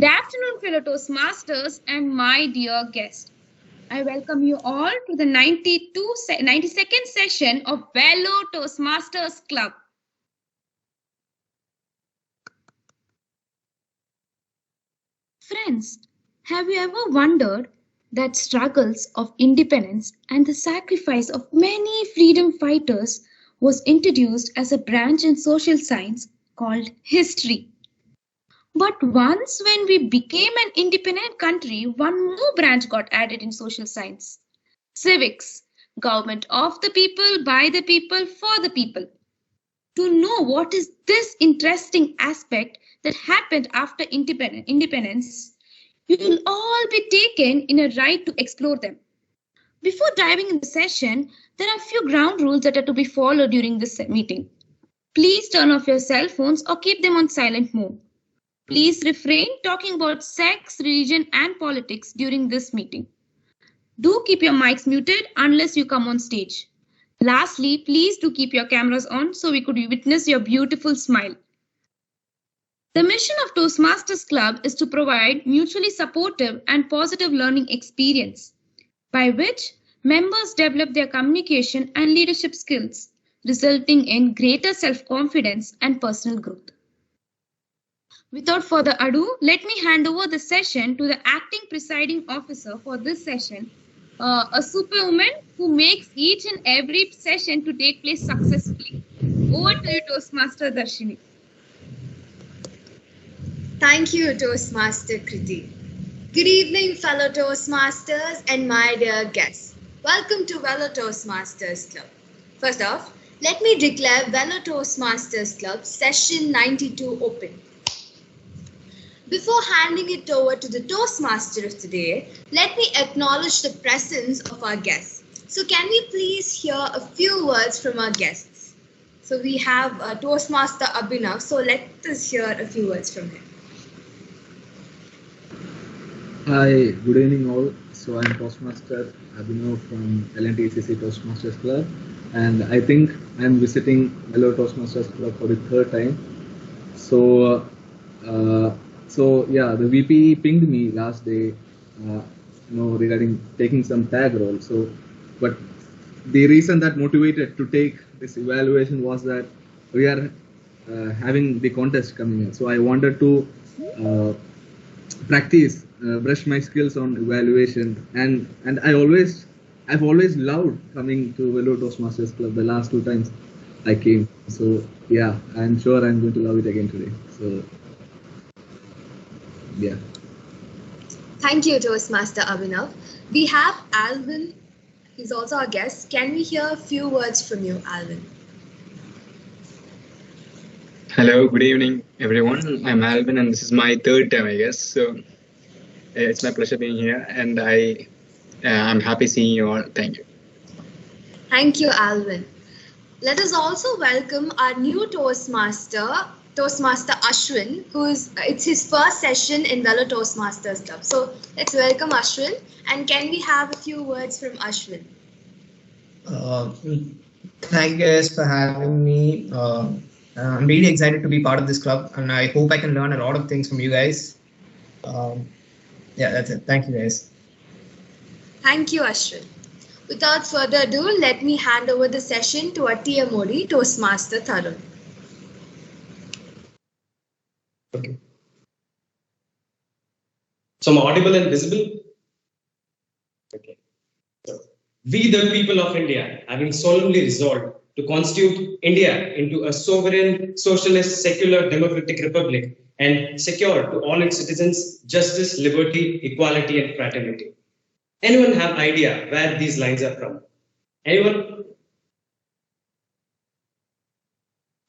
Good afternoon, fellow Toastmasters and my dear guest. I welcome you all to the 92nd session of Vellore Toastmasters Club. Friends, have you ever wondered that struggles of independence and the sacrifice of many freedom fighters was introduced as a branch in social science called history? But once when we became an independent country, one more branch got added in social science. Civics, government of the people, by the people, for the people. To know what is this interesting aspect that happened after independence, you will all be taken in a ride to explore them. Before diving in the session, there are a few ground rules that are to be followed during this meeting. Please turn off your cell phones or keep them on silent mode. Please refrain talking about sex, religion, and politics during this meeting. Do keep your mics muted unless you come on stage. Lastly, please do keep your cameras on so we could witness your beautiful smile. The mission of Toastmasters Club is to provide mutually supportive and positive learning experience, by which members develop their communication and leadership skills, resulting in greater self-confidence and personal growth. Without further ado, let me hand over the session to the acting presiding officer for this session, a superwoman who makes each and every session to take place successfully. Over to you, Toastmaster Darshini. Thank you, Toastmaster Kriti. Good evening, fellow Toastmasters and my dear guests. Welcome to Vellore Toastmasters Club. First off, let me declare Vellore Toastmasters Club Session 92 open. Before handing it over to the Toastmaster of today, let me acknowledge the presence of our guests. So can we please hear a few words from our guests? So we have Toastmaster Abhinav, so let us hear a few words from him. Hi, good evening all. So I'm Toastmaster Abhinav from LNTCC Toastmasters Club, and I think I'm visiting Vellore Toastmasters Club for the third time. So yeah, the VP pinged me last day, regarding taking some tag role. So, but the reason that motivated to take this evaluation was that we are having the contest coming in. So I wanted to practice, brush my skills on evaluation, and I've always loved coming to Vellore Toastmasters Club the last 2 times I came. So yeah, I'm sure I'm going to love it again today. So. Yeah. Thank you, Toastmaster Abhinav. We have Alvin. He's also our guest. Can we hear a few words from you, Alvin? Hello, good evening, everyone. I'm Alvin, and this is my third time, I guess. So it's my pleasure being here, and I'm happy seeing you all. Thank you. Thank you, Alvin. Let us also welcome our new Toastmaster Ashwin, it's his first session in Vellore Toastmasters Club. So let's welcome Ashwin, and can we have a few words from Ashwin? Thank you guys for having me. I'm really excited to be part of this club, and I hope I can learn a lot of things from you guys. Yeah, that's it. Thank you guys. Thank you, Ashwin. Without further ado, let me hand over the session to our TMOD, Toastmaster Tharun. Okay. So I'm audible and visible? Okay. So, we the people of India, having solemnly resolved to constitute India into a sovereign, socialist, secular, democratic republic and secure to all its citizens justice, liberty, equality and fraternity. Anyone have idea where these lines are from? Anyone?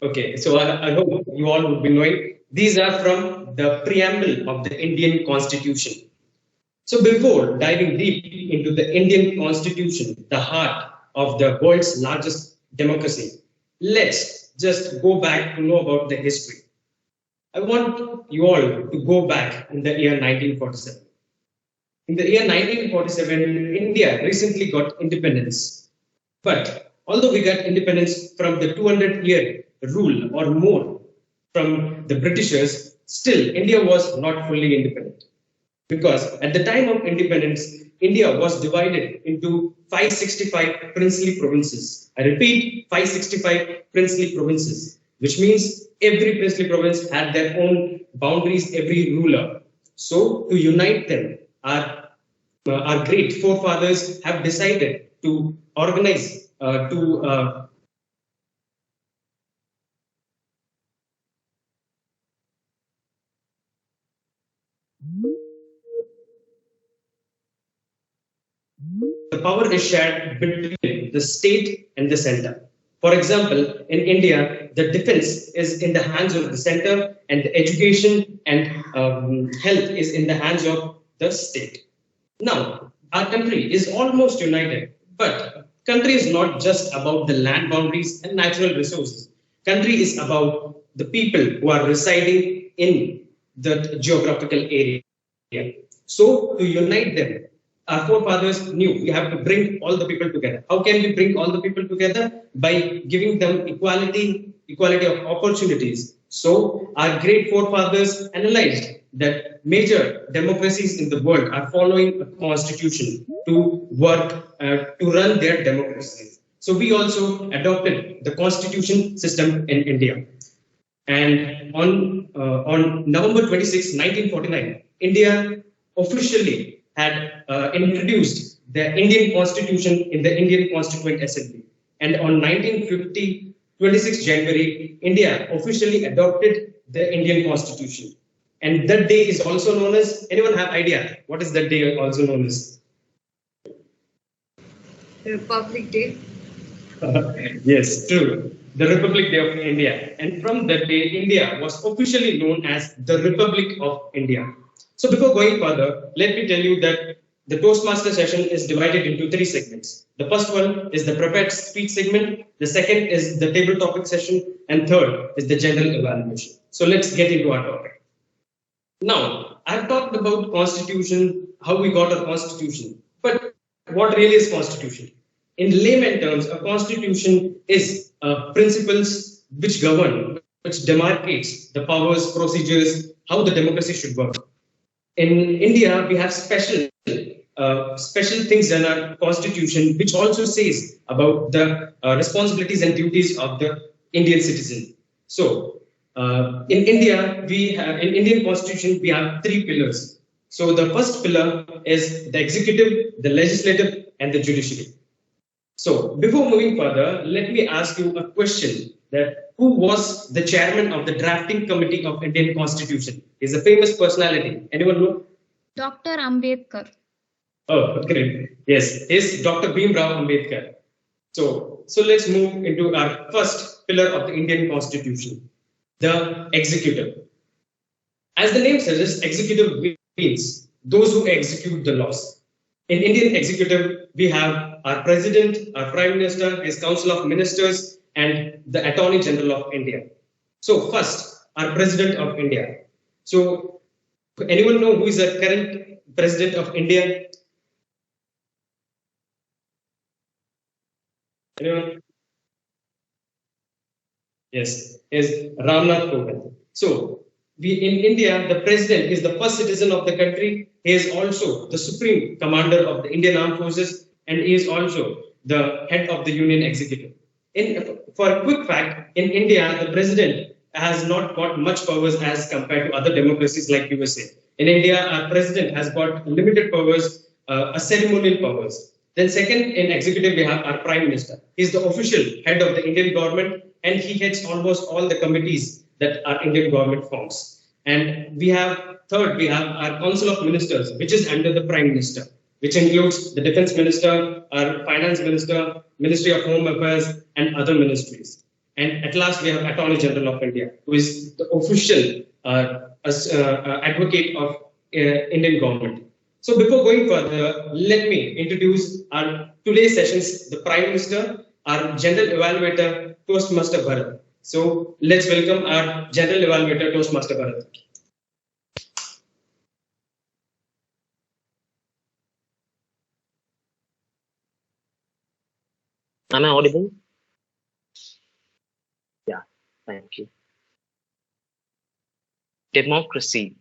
Okay, so I hope you all would be knowing. These are from the preamble of the Indian Constitution. So before diving deep into the Indian Constitution, the heart of the world's largest democracy, let's just go back to know about the history. I want you all to go back in the year 1947. In the year 1947, India recently got independence. But although we got independence from the 200-year rule or more from the Britishers, still India was not fully independent. Because at the time of independence, India was divided into 565 princely provinces. I repeat, 565 princely provinces, which means every princely province had their own boundaries, every ruler. So to unite them, our great forefathers have decided to organize to the power is shared between the state and the center. For example, in India, the defense is in the hands of the center, and the education and health is in the hands of the state. Now, our country is almost united, but country is not just about the land boundaries and natural resources. Country is about the people who are residing in the geographical area. So, to unite them, our forefathers knew we have to bring all the people together. How can we bring all the people together? By giving them equality of opportunities. So our great forefathers analyzed that major democracies in the world are following a constitution to work to run their democracies. So we also adopted the constitution system in India. And on November 26, 1949, India officially had introduced the Indian Constitution in the Indian Constituent Assembly. And on 1950, 26 January, India officially adopted the Indian Constitution. And that day is also known as, anyone have idea what is that day also known as? Republic Day. Yes, true. The Republic Day of India. And from that day, India was officially known as the Republic of India. So before going further, let me tell you that the Toastmaster session is divided into 3 segments. The first one is the prepared speech segment. The second is the table topic session. And third is the general evaluation. So let's get into our topic. Now, I've talked about constitution, how we got a constitution. But what really is constitution? In layman terms, a constitution is principles which govern, which demarcates the powers, procedures, how the democracy should work. In India, we have special things in our constitution, which also says about the responsibilities and duties of the Indian citizen. So, in India, in Indian constitution, we have 3 pillars. So the first pillar is the executive, the legislative, and the judiciary. So before moving further, let me ask you a question: that who was the chairman of the drafting committee of Indian Constitution? He's a famous personality. Anyone know? Dr. Ambedkar. Oh, great. Yes, is Dr. Bhimrao Ambedkar. So let's move into our first pillar of the Indian Constitution, the executive. As the name suggests, executive means those who execute the laws. In Indian executive, we have our president, our prime minister, his council of ministers, and the attorney general of India. So first, our president of India. So anyone know who is the current president of India? Anyone? Yes, is Ramnath Kovind. So in India, the president is the first citizen of the country. He is also the supreme commander of the Indian Armed Forces, and he is also the head of the Union Executive. For a quick fact, in India, the president has not got much powers as compared to other democracies like USA. In India, our president has got limited powers, a ceremonial powers. Then second, in executive, we have our prime minister. He's the official head of the Indian government, and he heads almost all the committees that our Indian government forms. And we have third, we have our council of ministers, which is under the prime minister, which includes the defense minister, our finance minister, Ministry of Home Affairs, and other ministries. And at last, we have Attorney General of India, who is the official advocate of Indian government. So before going further, let me introduce our today's sessions, the Prime Minister, our General Evaluator, Toastmaster Bharat. So let's welcome our General Evaluator, Toastmaster Bharat. Am I audible? Yeah, thank you. Democracy.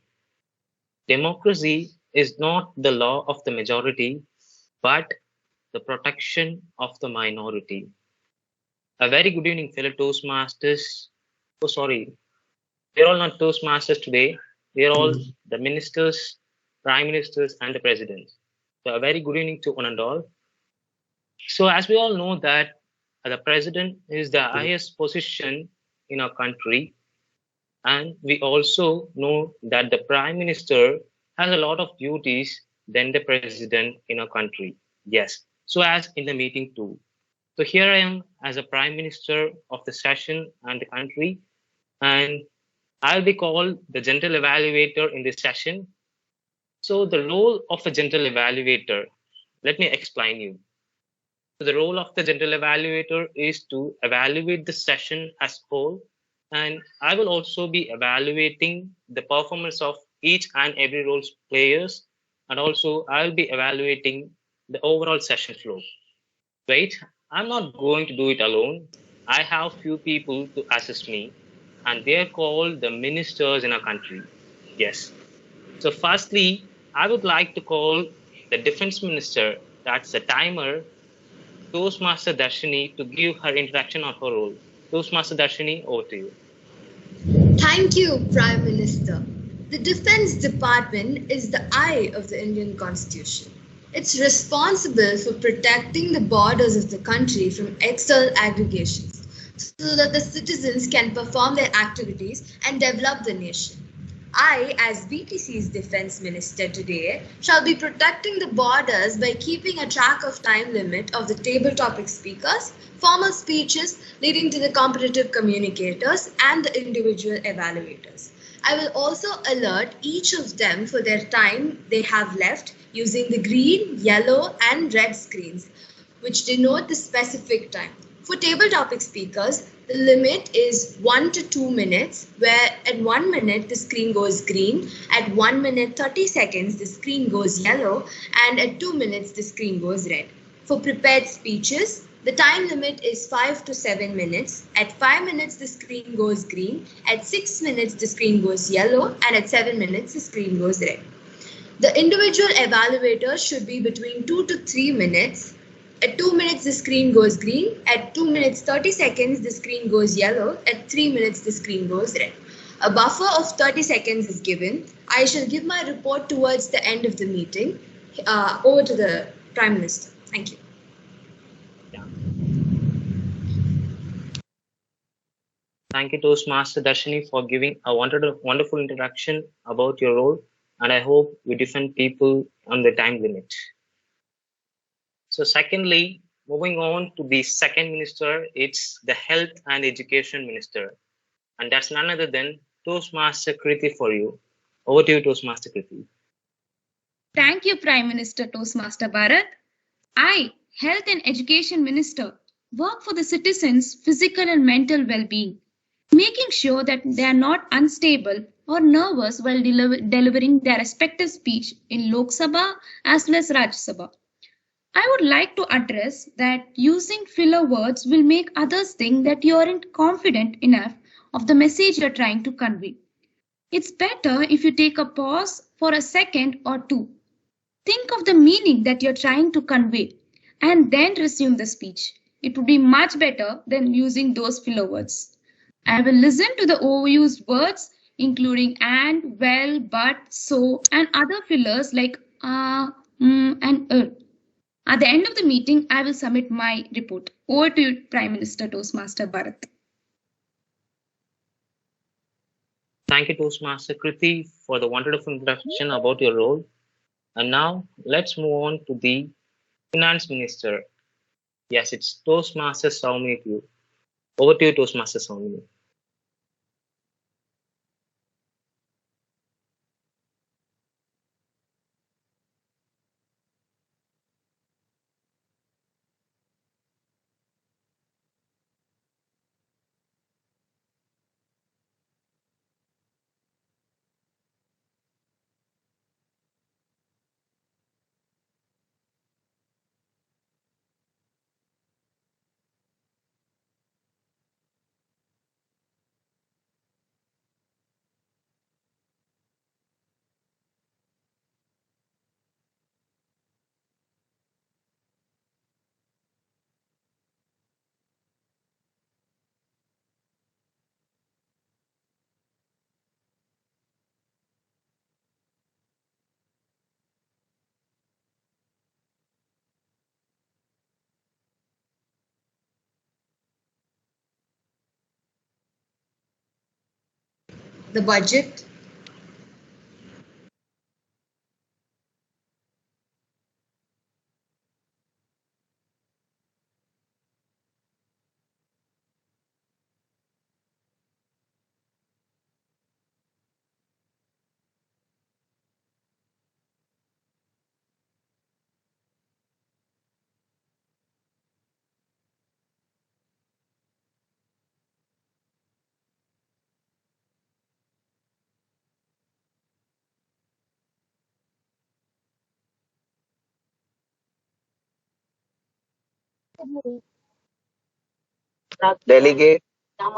Democracy is not the law of the majority, but the protection of the minority. A very good evening, fellow Toastmasters. Oh, sorry, we're all not Toastmasters today. We're all the ministers, prime ministers, and the presidents. So, a very good evening to one and all. So, as we all know that the president is the highest position in our country, and we also know that the prime minister has a lot of duties than the president in our country. Yes. So, as in the meeting too. So here I am as a prime minister of the session and the country, and I'll be called the general evaluator in this session. So the role of a general evaluator, let me explain you. So the role of the general evaluator is to evaluate the session as whole, and I will also be evaluating the performance of each and every role players, and also I'll be evaluating the overall session flow. Wait, I'm not going to do it alone. I have few people to assist me, and they're called the ministers in our country. Yes. So, firstly, I would like to call the defense minister, that's the timer, Toastmaster Darshini, to give her introduction on her role. Toastmaster Darshini, over to you. Thank you, Prime Minister. The Defense Department is the eye of the Indian Constitution. It's responsible for protecting the borders of the country from external aggregations so that the citizens can perform their activities and develop the nation. I, as VTC's Defense Minister today, shall be protecting the borders by keeping a track of time limit of the table topic speakers, formal speeches leading to the competitive communicators and the individual evaluators. I will also alert each of them for their time they have left using the green, yellow, and red screens, which denote the specific time. For table topic speakers, the limit is 1 to 2 minutes, where at 1 minute the screen goes green, at 1 minute 30 seconds the screen goes yellow, and at 2 minutes the screen goes red. For prepared speeches, the time limit is 5 to 7 minutes. At 5 minutes the screen goes green, at 6 minutes the screen goes yellow, and at 7 minutes the screen goes red. The individual evaluator should be between 2 to 3 minutes. At 2 minutes, the screen goes green. At 2 minutes 30 seconds, the screen goes yellow. At 3 minutes, the screen goes red. A buffer of 30 seconds is given. I shall give my report towards the end of the meeting. Over to the Prime Minister. Thank you. Thank you, Toastmaster Darshini, for giving a wonderful introduction about your role, and I hope we defend people on the time limit. So secondly, moving on to the second minister, it's the health and education minister. And that's none other than Toastmaster Kriti for you. Over to you, Toastmaster Kriti. Thank you, Prime Minister Toastmaster Bharat. I, Health and Education Minister, work for the citizens' physical and mental well-being, making sure that they are not unstable or nervous while delivering their respective speech in Lok Sabha as well as Rajya Sabha. I would like to address that using filler words will make others think that you aren't confident enough of the message you're trying to convey. It's better if you take a pause for a second or two. Think of the meaning that you're trying to convey and then resume the speech. It would be much better than using those filler words. I will listen to the overused words, including and, well, but, so, and other fillers like and. At the end of the meeting, I will submit my report. Over to you, Prime Minister Toastmaster Bharat. Thank you, Toastmaster Kriti, for the wonderful introduction about your role. And now let's move on to the Finance Minister. Yes, it's Toastmaster Soumya. Over to you, Toastmaster Soumya. the budget. Delegate. I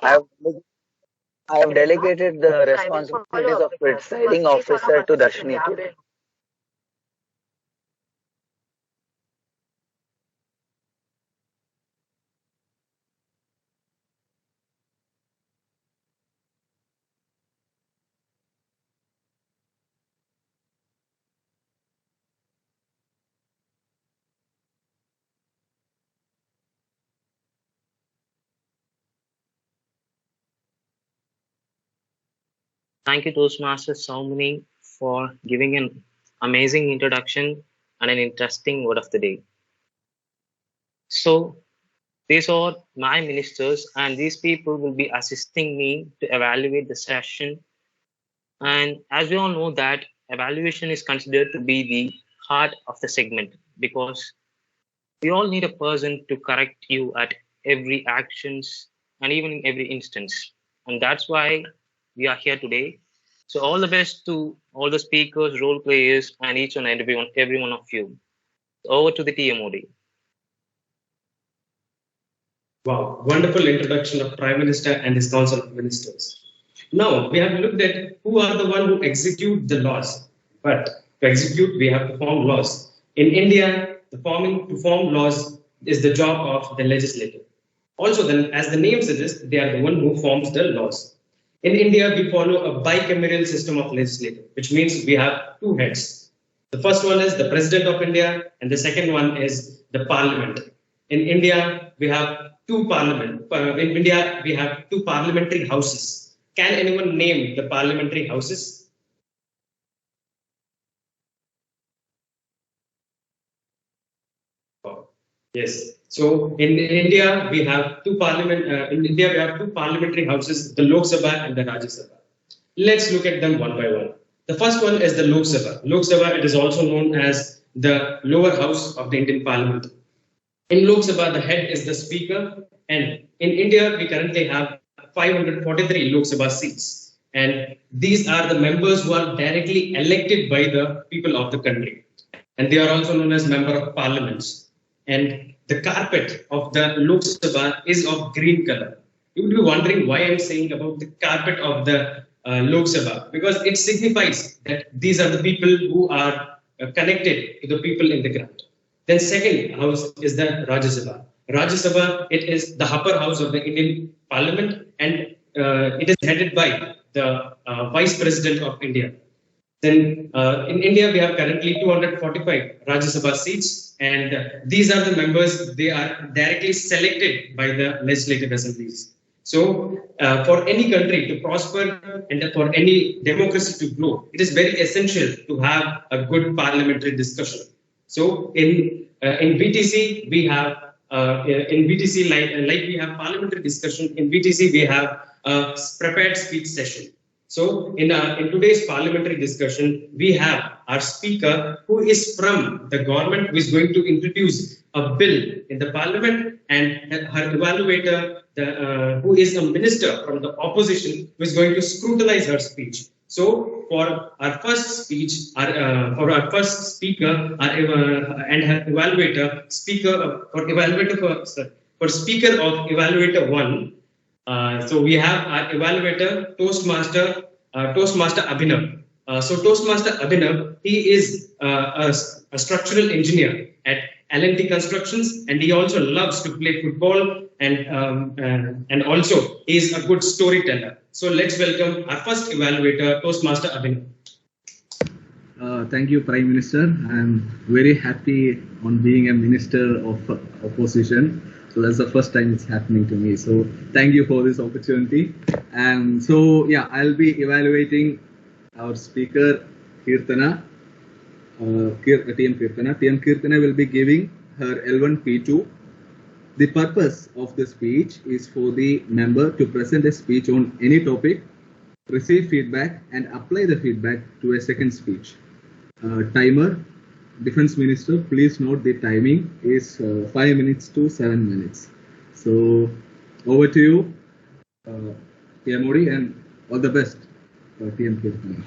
have, I have delegated the responsibilities of presiding officer to Darshini today. Thank you, Toastmaster Saumini, for giving an amazing introduction and an interesting word of the day. So, these are my ministers, and these people will be assisting me to evaluate the session. And as we all know that evaluation is considered to be the heart of the segment, because we all need a person to correct you at every actions and even in every instance. And that's why we are here today. So all the best to all the speakers, role players, and each and every one of you. Over to the TMOD. Wow, wonderful introduction of Prime Minister and his Council of Ministers. Now, we have looked at who are the one who execute the laws. But to execute, we have to form laws. In India, to form laws is the job of the legislature. Also, then, as the name suggests, they are the one who forms the laws. In India, we follow a bicameral system of legislature, which means we have two heads. The first one is the President of India, and the second one is the Parliament. In India, we have two parliamentary houses. Can anyone name the parliamentary houses? Yes. So in India, we have two parliamentary houses, the Lok Sabha and the Rajya Sabha. Let's look at them one by one. The first one is the Lok Sabha. Lok Sabha, it is also known as the lower house of the Indian Parliament. In Lok Sabha, the head is the speaker, and in India, we currently have 543 Lok Sabha seats. And these are the members who are directly elected by the people of the country. And they are also known as member of parliaments. And the carpet of the Lok Sabha is of green color. You would be wondering why I'm saying about the carpet of the Lok Sabha, because it signifies that these are the people who are connected to the people in the ground. Then second house is the Rajya Sabha. Rajya Sabha, it is the upper house of the Indian Parliament, and it is headed by the Vice President of India. Then in India, we have currently 245 Rajya Sabha seats, and these are the members, they are directly selected by the legislative assemblies. So for any country to prosper and for any democracy to grow, it is very essential to have a good parliamentary discussion. So in VTC, we have like we have parliamentary discussion. In VTC, we have a prepared speech session. So in today's parliamentary discussion, we have our speaker who is from the government, who is going to introduce a bill in the parliament, and her evaluator, who is a minister from the opposition, who is going to scrutinize her speech. So for our first speech, for our first speaker, and her evaluator, speaker of evaluator 1. So we have our evaluator, Toastmaster Abhinav. So Toastmaster Abhinav, he is a structural engineer at L&T Constructions, and he also loves to play football, and also he is a good storyteller. So let's welcome our first evaluator, Toastmaster Abhinav. Thank you, Prime Minister. I'm very happy on being a Minister of Opposition. So that's the first time it's happening to me. So thank you for this opportunity. And so, yeah, I'll be evaluating our speaker, Kirtana, TM Kirtana. TM Kirtana will be giving her L1 P2. The purpose of the speech is for the member to present a speech on any topic, receive feedback, and apply the feedback to a second speech. Timer, Defense Minister, please note the timing is 5 minutes to 7 minutes. So over to you, TM and all the best, TM Kirtana.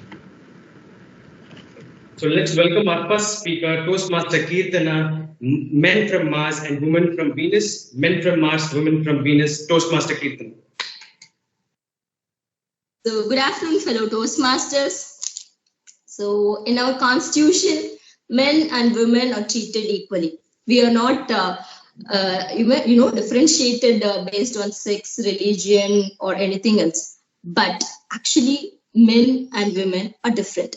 So let's welcome our first speaker, Toastmaster Kirtana, men from Mars and women from Venus, men from Mars, women from Venus, Toastmaster Kirtana. So good afternoon, fellow Toastmasters. So in our constitution, men and women are treated equally. We are not, differentiated based on sex, religion, or anything else. But actually, men and women are different.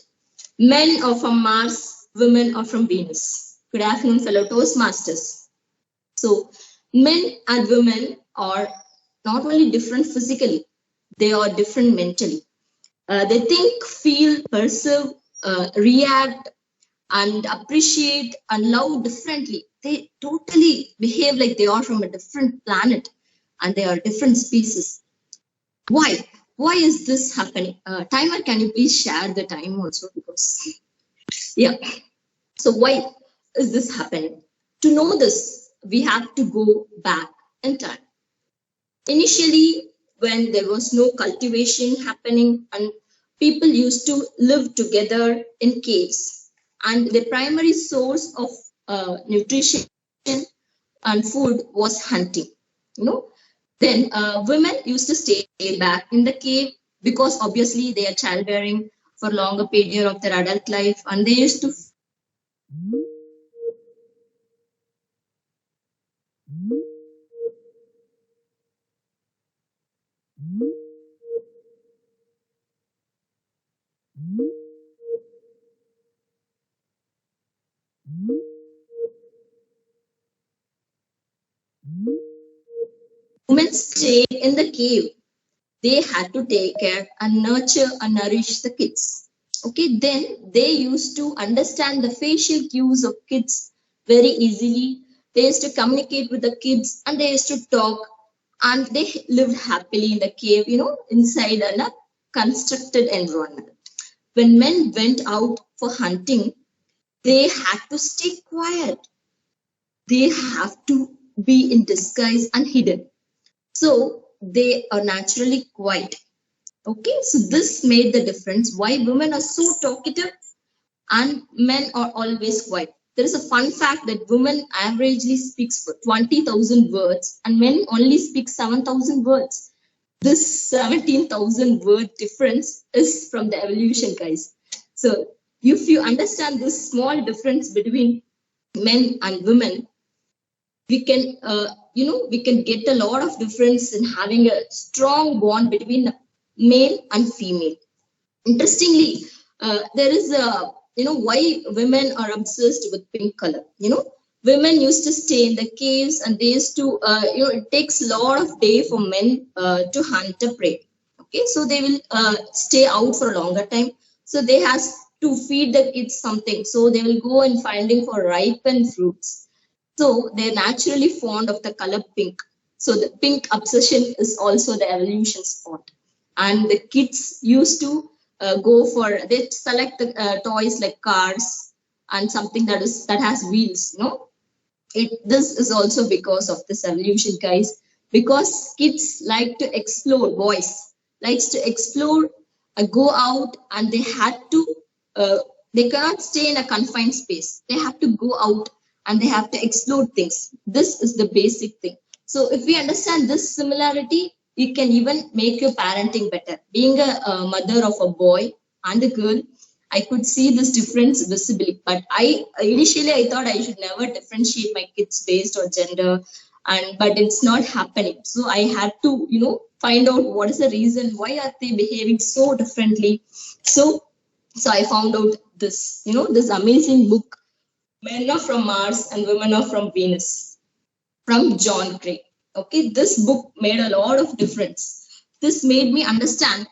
Men are from Mars, women are from Venus. Good afternoon, fellow Toastmasters. So men and women are not only different physically, they are different mentally. They think, feel, perceive, react, and appreciate and love differently. They totally behave like they are from a different planet and they are different species. Why? Why is this happening? Timer, can you please share the time also? Because, yeah. So why is this happening? To know this, we have to go back in time. Initially, when there was no cultivation happening and people used to live together in caves, and the primary source of nutrition and food was hunting. Then women used to stay back in the cave because obviously they are childbearing for longer period of their adult life, and they used to women stayed in the cave. They had to take care and nurture and nourish the kids. Okay, then they used to understand the facial cues of kids very easily. They used to communicate with the kids and they used to talk, and they lived happily in the cave, inside a constructed environment. When men went out for hunting, they had to stay quiet. They have to be in disguise and hidden. So they are naturally quiet. Okay, so this made the difference why women are so talkative and men are always quiet. There is a fun fact that women averagely speaks for 20,000 words and men only speak 7,000 words. This 17,000 word difference is from the evolution, guys. So if you understand this small difference between men and women, we can, we can get a lot of difference in having a strong bond between male and female. Interestingly, there is a, why women are obsessed with pink color. Women used to stay in the caves and they used to, it takes a lot of day for men to hunt a prey. Okay, so they will stay out for a longer time. So they have to feed the kids something. So they will go and finding for ripened fruits. So they're naturally fond of the color pink. So the pink obsession is also the evolution spot. And the kids used to they select the toys like cars and something that has wheels. This is also because of this evolution, guys. Because kids like to explore, boys likes to explore, go out, and they had to. They cannot stay in a confined space. They have to go out and they have to explore things. This is the basic thing. So if we understand this similarity, you can even make your parenting better. Being a mother of a boy and a girl, I could see this difference visibly. But initially I thought I should never differentiate my kids based on gender, but it's not happening. So I had to, find out what is the reason, why are they behaving so differently. So So I found out this, this amazing book, Men Are From Mars and Women Are From Venus, from John Gray. Okay, this book made a lot of difference. This made me understand,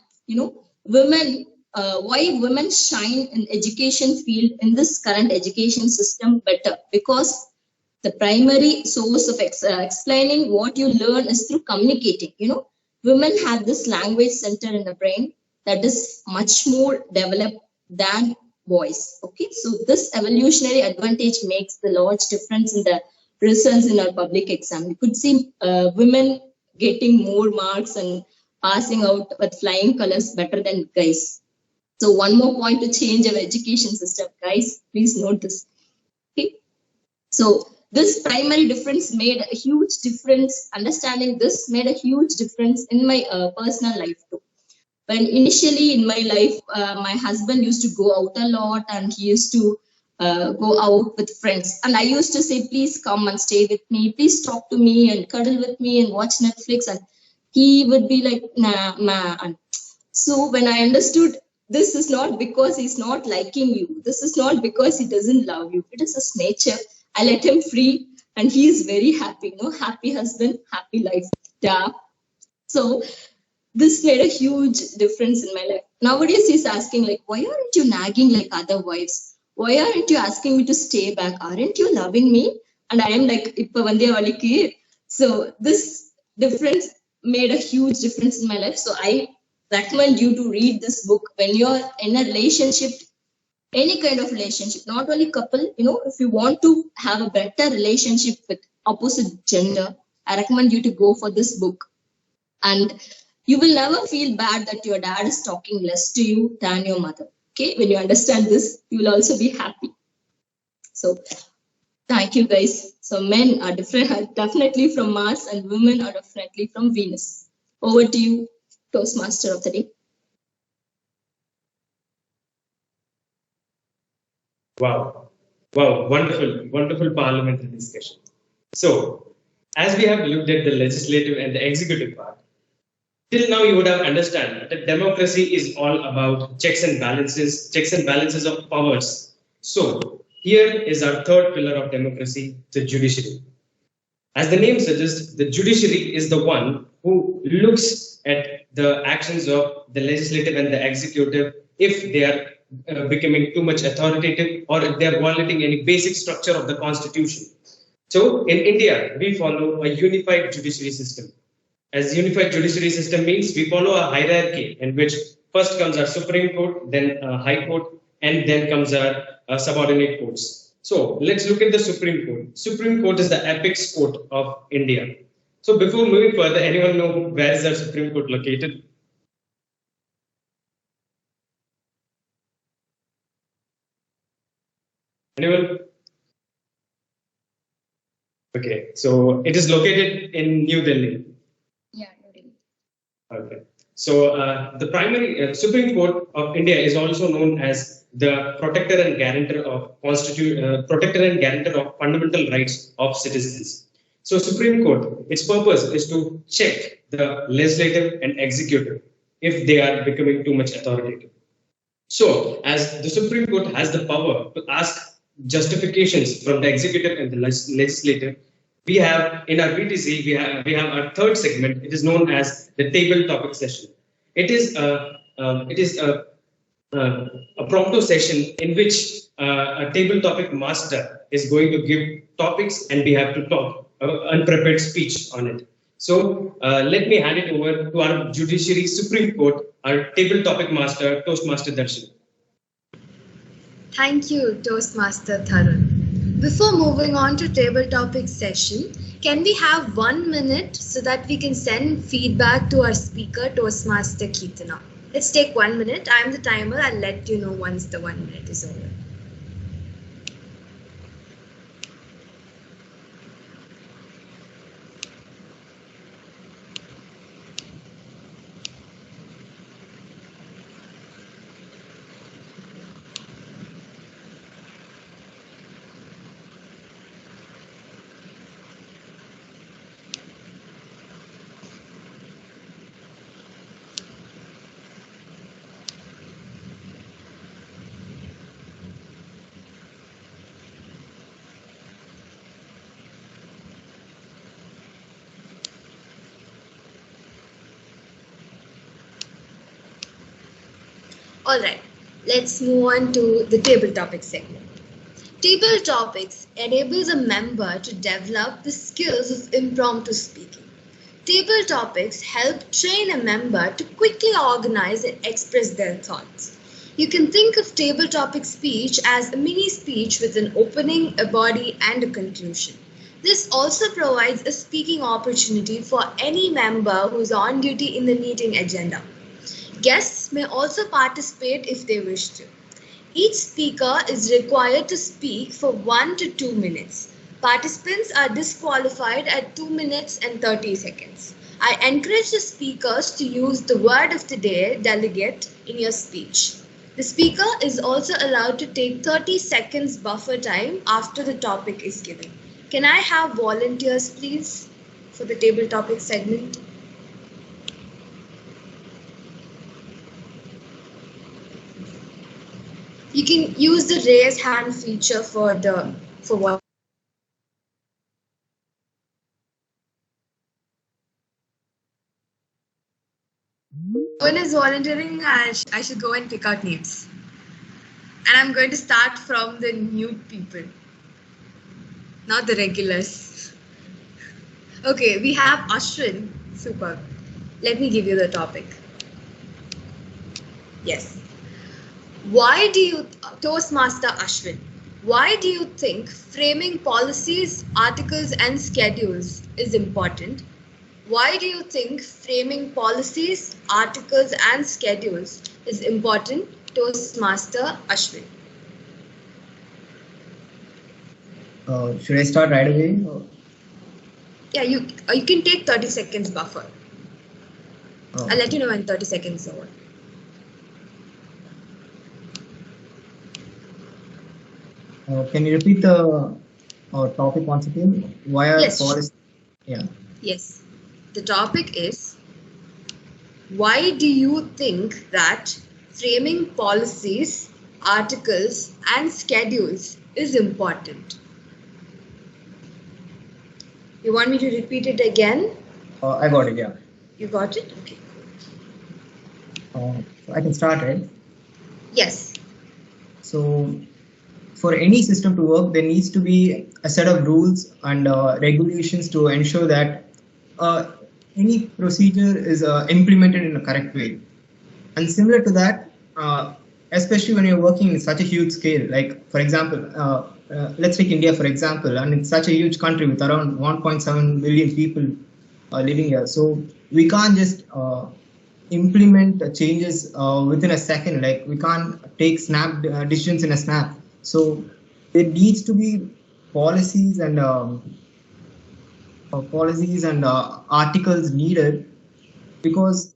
women, why women shine in education field in this current education system better, because the primary source of explaining what you learn is through communicating. Women have this language center in the brain that is much more developed than boys. Okay, so this evolutionary advantage makes the large difference in the results in our public exam. You could see women getting more marks and passing out with flying colors better than guys. So one more point to change our education system, guys. Please note this. Okay. So this primary difference made a huge difference. Understanding this made a huge difference in my personal life too. When initially in my life, my husband used to go out a lot and he used to go out with friends. And I used to say, please come and stay with me. Please talk to me and cuddle with me and watch Netflix. And he would be like, nah, nah. And so when I understood this is not because he's not liking you, this is not because he doesn't love you, it is his nature. I let him free and he is very happy. Happy husband, happy life. Yeah. So this made a huge difference in my life. Nowadays he's asking like, why aren't you nagging like other wives? Why aren't you asking me to stay back? Aren't you loving me? And I am like, Ippa vande valiki. So this difference made a huge difference in my life. So I recommend you to read this book when you're in a relationship, any kind of relationship, not only couple. If you want to have a better relationship with opposite gender, I recommend you to go for this book. And you will never feel bad that your dad is talking less to you than your mother. Okay, when you understand this, you will also be happy. So thank you, guys. So men are different, definitely from Mars, and women are definitely from Venus. Over to you, Toastmaster of the day. Wow. Wow. Wonderful, wonderful parliamentary discussion. So, as we have looked at the legislative and the executive part, till now you would have understood that democracy is all about checks and balances of powers. So, here is our third pillar of democracy, the judiciary. As the name suggests, the judiciary is the one who looks at the actions of the legislative and the executive if they are becoming too much authoritative or if they are violating any basic structure of the constitution. So in India, we follow a unified judiciary system. As unified judiciary system means we follow a hierarchy in which first comes our Supreme Court, then High Court, and then comes our subordinate courts. So let's look at the Supreme Court. Supreme Court is the apex court of India. So before moving further, anyone know where is our Supreme Court located? Anyone? Okay, so it is located in New Delhi. Yeah, New Delhi. Okay. So the primary Supreme Court of India is also known as the protector and guarantor of fundamental rights of citizens. So Supreme Court, its purpose is to check the legislative and executive if they are becoming too much authoritative. So as the Supreme Court has the power to ask justifications from the executive and the legislative, we have in our VTC, we have our third segment. It is known as the table topic session. It is a prompto session in which a table topic master is going to give topics and we have to talk unprepared speech on it. So let me hand it over to our Judiciary Supreme Court, our table topic master, Toastmaster Darshan. Thank you, Toastmaster Tharun. Before moving on to table topic session, can we have 1 minute so that we can send feedback to our speaker, Toastmaster Keetana? Let's take 1 minute. I'm the timer. I'll let you know once the 1 minute is over. All right, let's move on to the table topic segment. Table topics enables a member to develop the skills of impromptu speaking. Table topics help train a member to quickly organize and express their thoughts. You can think of table topic speech as a mini speech with an opening, a body, and a conclusion. This also provides a speaking opportunity for any member who is on duty in the meeting agenda. Guests may also participate if they wish to. Each speaker is required to speak for 1 to 2 minutes. Participants are disqualified at 2 minutes and 30 seconds. I encourage the speakers to use the word of the day, delegate, in your speech. The speaker is also allowed to take 30 seconds buffer time after the topic is given. Can I have volunteers, please, for the table topic segment? You can use the raise hand feature for what. One is volunteering. I should go and pick out names. And I'm going to start from the new people, not the regulars. Okay, we have Ashwin. Super. Let me give you the topic. Yes. Why do you, Toastmaster Ashwin, why do you think framing policies, articles, and schedules is important? Why do you think framing policies, articles, and schedules is important, Toastmaster Ashwin? Should I start right away? Yeah, you can take 30 seconds buffer. I'll let you know when 30 seconds is over. Can you repeat the topic once again? Why are policies? Yeah. Yes. The topic is, why do you think that framing policies, articles, and schedules is important? You want me to repeat it again? I got it, yeah. You got it? Okay. So I can start, right? Yes. So for any system to work, there needs to be a set of rules and regulations to ensure that any procedure is implemented in a correct way. And similar to that, especially when you're working in such a huge scale, like for example, let's take India for example, and it's such a huge country with around 1.7 billion people living here. So we can't just implement changes within a second. Like we can't take snap decisions in a snap. So there needs to be policies and articles needed, because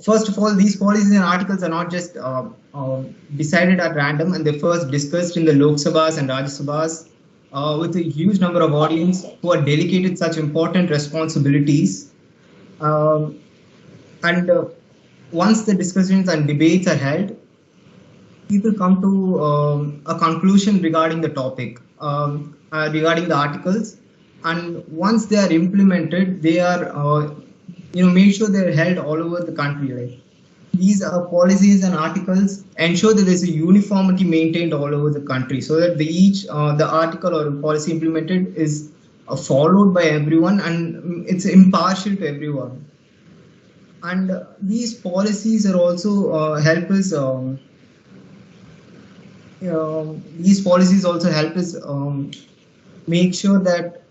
first of all, these policies and articles are not just decided at random, and they're first discussed in the Lok Sabhas and Rajya Sabhas with a huge number of audience who are delegated such important responsibilities. Once the discussions and debates are held, people come to a conclusion regarding the topic, regarding the articles, and once they are implemented, they are make sure they're held all over the country. Like these policies and articles ensure that there's a uniformity maintained all over the country, so that the article or policy implemented is followed by everyone and it's impartial to everyone. And these policies are also help us. These policies also help us make sure that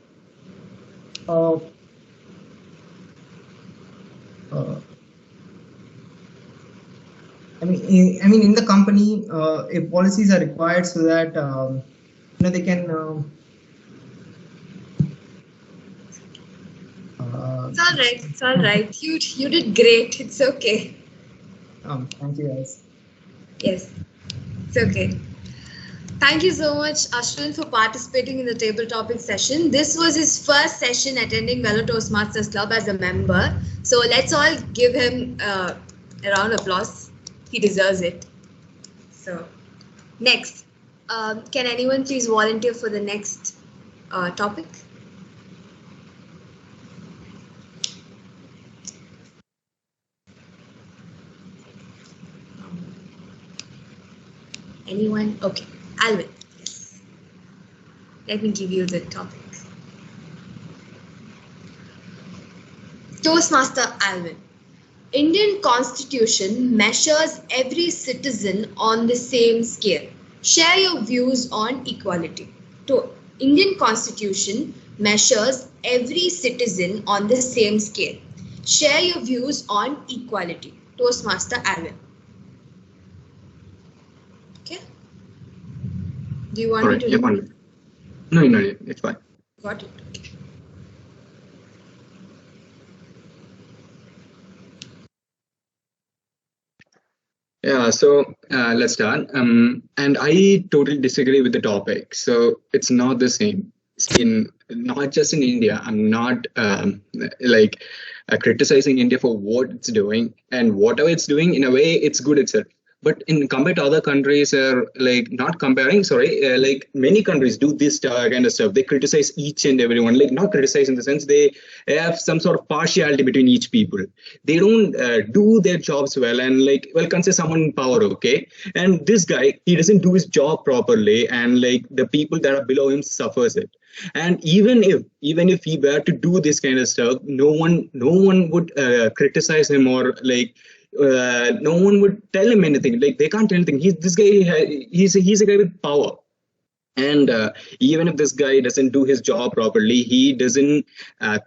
in the company, policies are required so that they can. It's all right. It's all right. You did great. It's okay. Thank you, guys. Yes, it's okay. Thank you so much, Ashwin, for participating in the table topic session. This was his first session attending Vellore Toastmasters Club as a member. So let's all give him a round of applause. He deserves it. So next, can anyone please volunteer for the next topic? Anyone? Okay, Alvin. Yes. Let me give you the topic. Toastmaster Alvin. Indian Constitution measures every citizen on the same scale. Share your views on equality. Indian Constitution measures every citizen on the same scale. Share your views on equality. Toastmaster Alvin. Okay. Do you want me to? Yeah, no, it's fine. Got it. Okay. Yeah, so let's start. And I totally disagree with the topic. So it's not the same. Not just in India. I'm not criticizing India for what it's doing, and whatever it's doing, in a way, it's good itself. But in compared to other countries, not comparing, like many countries do this kind of stuff. They criticize each and everyone, like not criticize in the sense they have some sort of partiality between each people. They don't do their jobs well, and consider someone in power, okay? And this guy, he doesn't do his job properly, and like the people that are below him suffers it. And even if he were to do this kind of stuff, no one would criticize him, or no one would tell him anything. Like they can't tell anything. He's a guy with power. And even if this guy doesn't do his job properly, he doesn't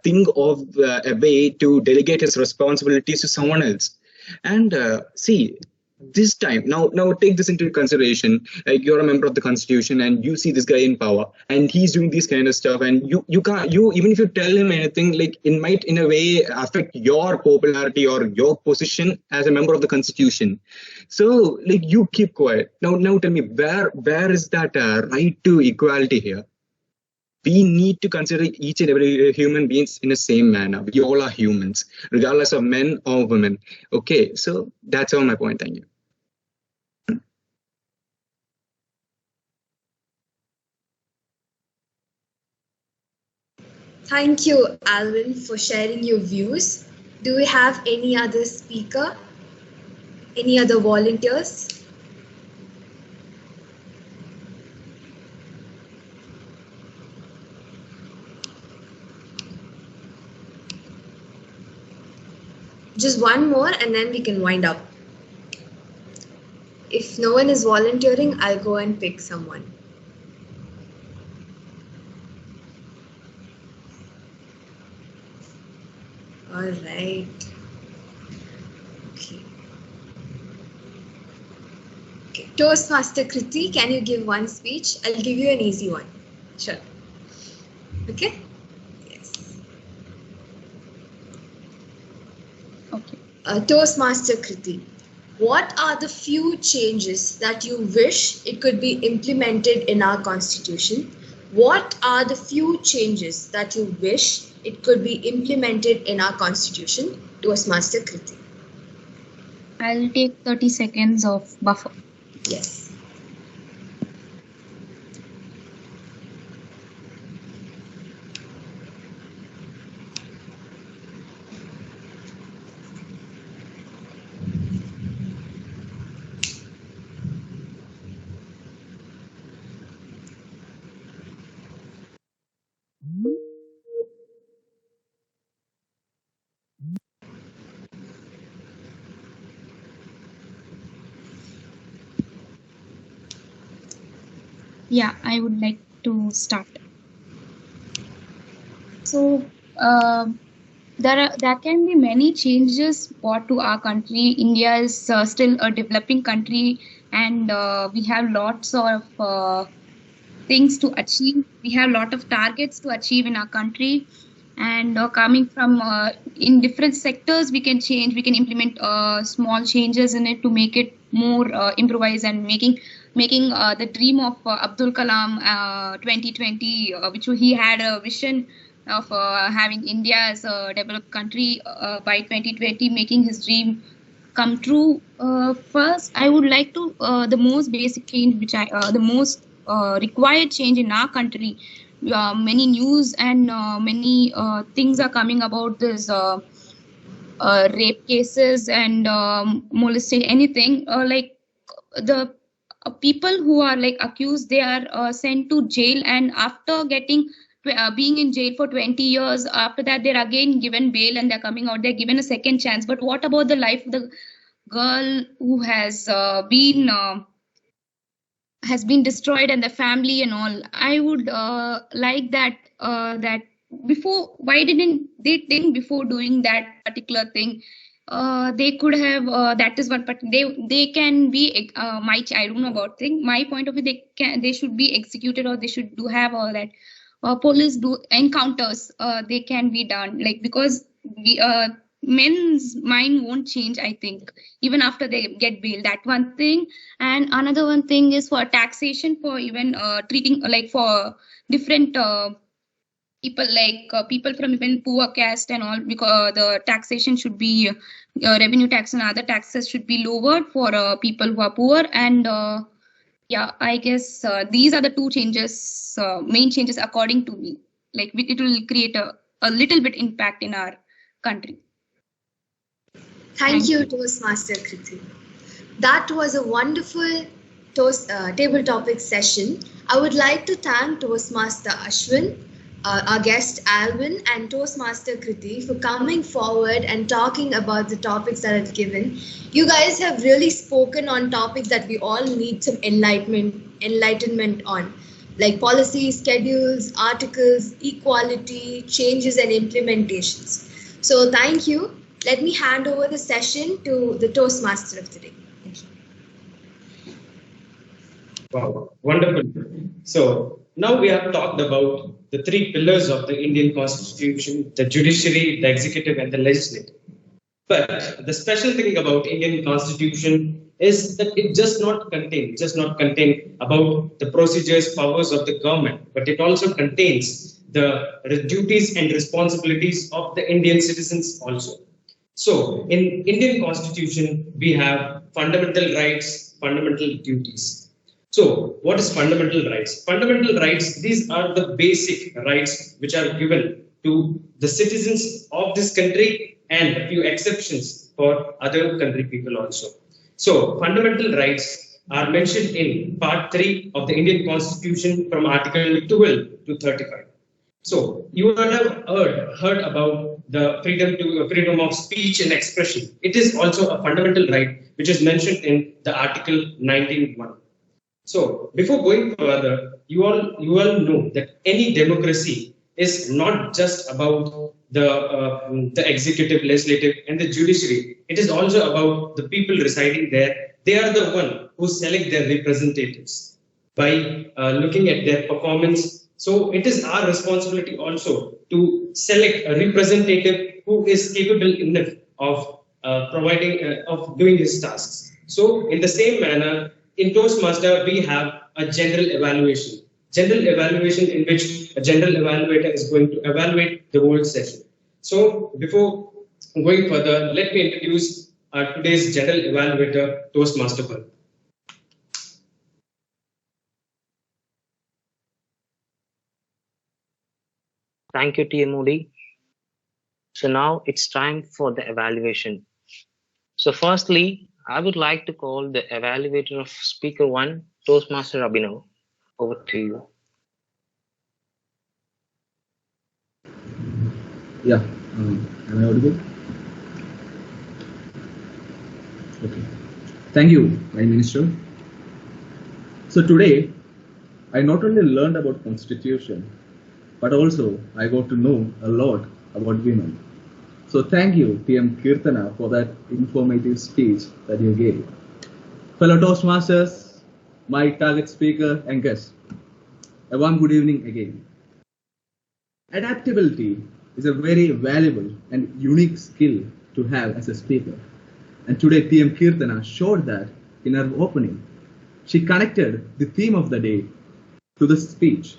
think of a way to delegate his responsibilities to someone else. And see, this time, now take this into consideration. Like you're a member of the Constitution, and you see this guy in power, and he's doing this kind of stuff, and you can't, even if you tell him anything, like it might in a way affect your popularity or your position as a member of the Constitution. So like you keep quiet. Now tell me, where is that right to equality here? We need to consider each and every human beings in the same manner. We all are humans, regardless of men or women. Okay, so that's all my point. Thank you. Thank you, Alvin, for sharing your views. Do we have any other speaker? Any other volunteers? Just one more and then we can wind up. If no one is volunteering, I'll go and pick someone. All right. Okay. Toastmaster Kriti, can you give one speech? I'll give you an easy one. Sure. Okay? Yes. Okay. Toastmaster Kriti, what are the few changes that you wish it could be implemented in our Constitution? What are the few changes that you wish it could be implemented in our Constitution? Toastmaster Kriti. I'll take 30 seconds of buffer. Yes. Yeah, I would like to start. So there can be many changes brought to our country. India is still a developing country, and we have lots of things to achieve. We have a lot of targets to achieve in our country, and coming from in different sectors, we can change. We can implement small changes in it to make it more improvised, and making the dream of Abdul Kalam 2020, which he had a vision of having India as a developed country by 2020, making his dream come true. First, I would like to the most basic change, which the most required change in our country. Many news and many things are coming about this rape cases and molesting, anything like the people who are like accused, they are sent to jail, and after getting being in jail for 20 years, after that they're again given bail and they're coming out, they're given a second chance. But what about the life of the girl who has been destroyed, and the family and all? I would like that before, why didn't they think before doing that particular thing? They could have that is one, but they can be I don't know about thing. My point of view, they should be executed, or they should do have all that. Police do encounters. They can be done, like, because men's mind won't change, I think, even after they get bail. That one thing. And another one thing is for taxation, for even treating like for different people, like people from even poor caste and all, because the taxation should be revenue tax and other taxes should be lowered for people who are poor. And yeah, I guess these are the two changes, main changes according to me. Like, it will create a little bit impact in our country. Thank you, Toastmaster Kriti. That was a wonderful table topic session. I would like to thank Toastmaster Ashwin, our guest Alvin, and Toastmaster Kriti for coming forward and talking about the topics that I've given. You guys have really spoken on topics that we all need some enlightenment on, like policies, schedules, articles, equality, changes and implementations. So thank you. Let me hand over the session to the Toastmaster of the day. Thank you. Wow, wonderful. So now we have talked about the three pillars of the Indian Constitution: the judiciary, the executive, and the legislative. But the special thing about Indian Constitution is that it does not contain about the procedures, powers of the government, but it also contains the duties and responsibilities of the Indian citizens also. So in Indian Constitution, we have fundamental rights, fundamental duties. So what is fundamental rights? Fundamental rights, these are the basic rights which are given to the citizens of this country, and a few exceptions for other country people also. So fundamental rights are mentioned in Part 3 of the Indian Constitution from Article 12 to 35. So you would have heard about the freedom of speech and expression. It is also a fundamental right which is mentioned in the Article 19(1). So before going further, you all know that any democracy is not just about the executive, legislative, and the judiciary. It is also about the people residing there. They are the one who select their representatives by looking at their performance. So it is our responsibility also to select a representative who is capable enough of of doing his tasks. So in the same manner, in Toastmaster, we have a general evaluation. General evaluation in which a general evaluator is going to evaluate the whole session. So before going further, let me introduce today's general evaluator, Toastmaster Tharun. Thank you, TMOD. So now it's time for the evaluation. So firstly, I would like to call the evaluator of Speaker 1, Toastmaster Abhinav. Over to you. Yeah, am I audible? Okay. Thank you, Prime Minister. So today, I not only learned about Constitution, but also I got to know a lot about women. So thank you, PM Kirtana, for that informative speech that you gave. Fellow Toastmasters, my target speaker and guests, a warm good evening again. Adaptability is a very valuable and unique skill to have as a speaker. And today PM Kirtana showed that in her opening. She connected the theme of the day to the speech.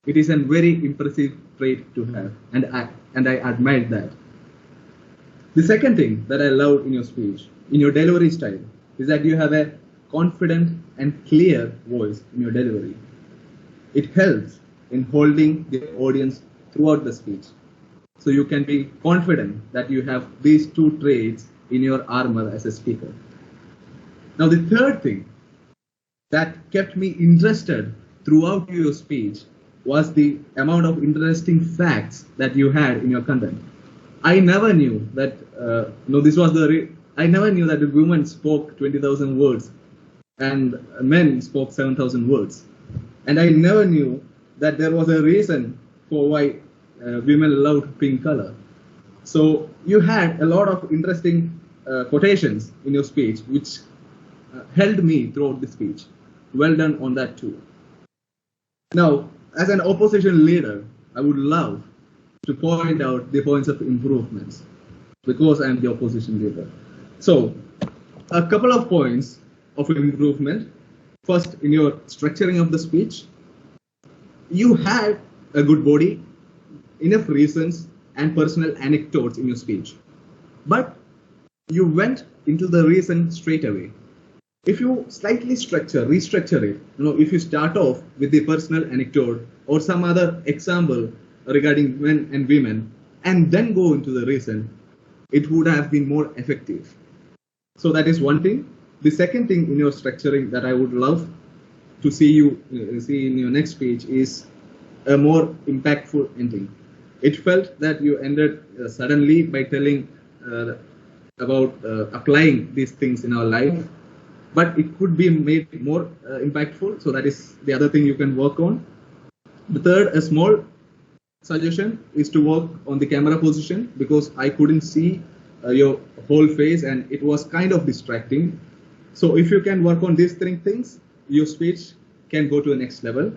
It is a very impressive trait to have, and I admire that. The second thing that I loved in your speech, in your delivery style, is that you have a confident and clear voice in your delivery. It helps in holding the audience throughout the speech. So you can be confident that you have these two traits in your armor as a speaker. Now the third thing that kept me interested throughout your speech was the amount of interesting facts that you had in your content. I never knew that. No, this was the. I never knew that a woman spoke 20,000 words and men spoke 7,000 words, and I never knew that there was a reason for why women loved pink color. So you had a lot of interesting quotations in your speech, which held me throughout the speech. Well done on that too. Now, as an opposition leader, I would love to point out the points of improvements because I'm the opposition leader. So, a couple of points of improvement. First, in your structuring of the speech, you had a good body, enough reasons, and personal anecdotes in your speech. But you went into the reason straight away. If you slightly restructure it, if you start off with the personal anecdote or some other example regarding men and women, and then go into the reason, it would have been more effective. So that is one thing. The second thing in your structuring that I would love to see in your next speech is a more impactful ending. It felt that you ended suddenly by telling about applying these things in our life, but it could be made more impactful. So that is the other thing you can work on. The third, a small suggestion, is to work on the camera position because I couldn't see your whole face and it was kind of distracting. So if you can work on these three things, your speech can go to the next level.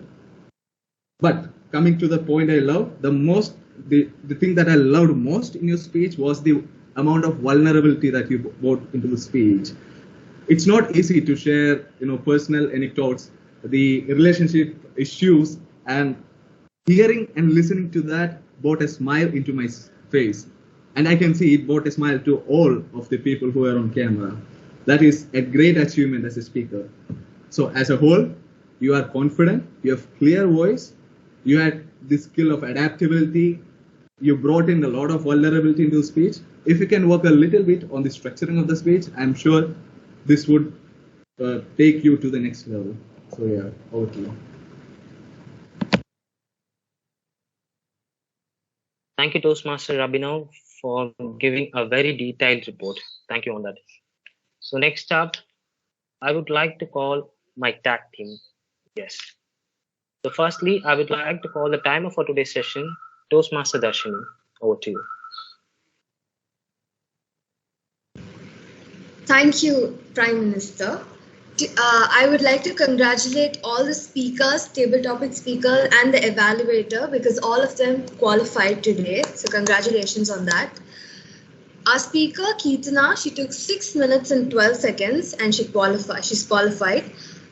But coming to the point I love, the thing that I loved most in your speech was the amount of vulnerability that you brought into the speech. It's not easy to share, personal anecdotes, the relationship issues, and hearing and listening to that brought a smile into my face. And I can see it brought a smile to all of the people who are on camera. That is a great achievement as a speaker. So as a whole, you are confident, you have clear voice, you had the skill of adaptability, you brought in a lot of vulnerability into the speech. If you can work a little bit on the structuring of the speech, I'm sure this would take you to the next level. So yeah, over to you. Thank you, Toastmaster Abhinav, for giving a very detailed report. Thank you on that. So next up, I would like to call my tag team. Yes. So firstly, I would like to call the timer for today's session, Toastmaster Darshini. Over to you. Thank you, Prime Minister. I would like to congratulate all the speakers, table topic speaker and the evaluator because all of them qualified today. So congratulations on that. Our speaker, Keetana, she took 6 minutes and 12 seconds and she's qualified.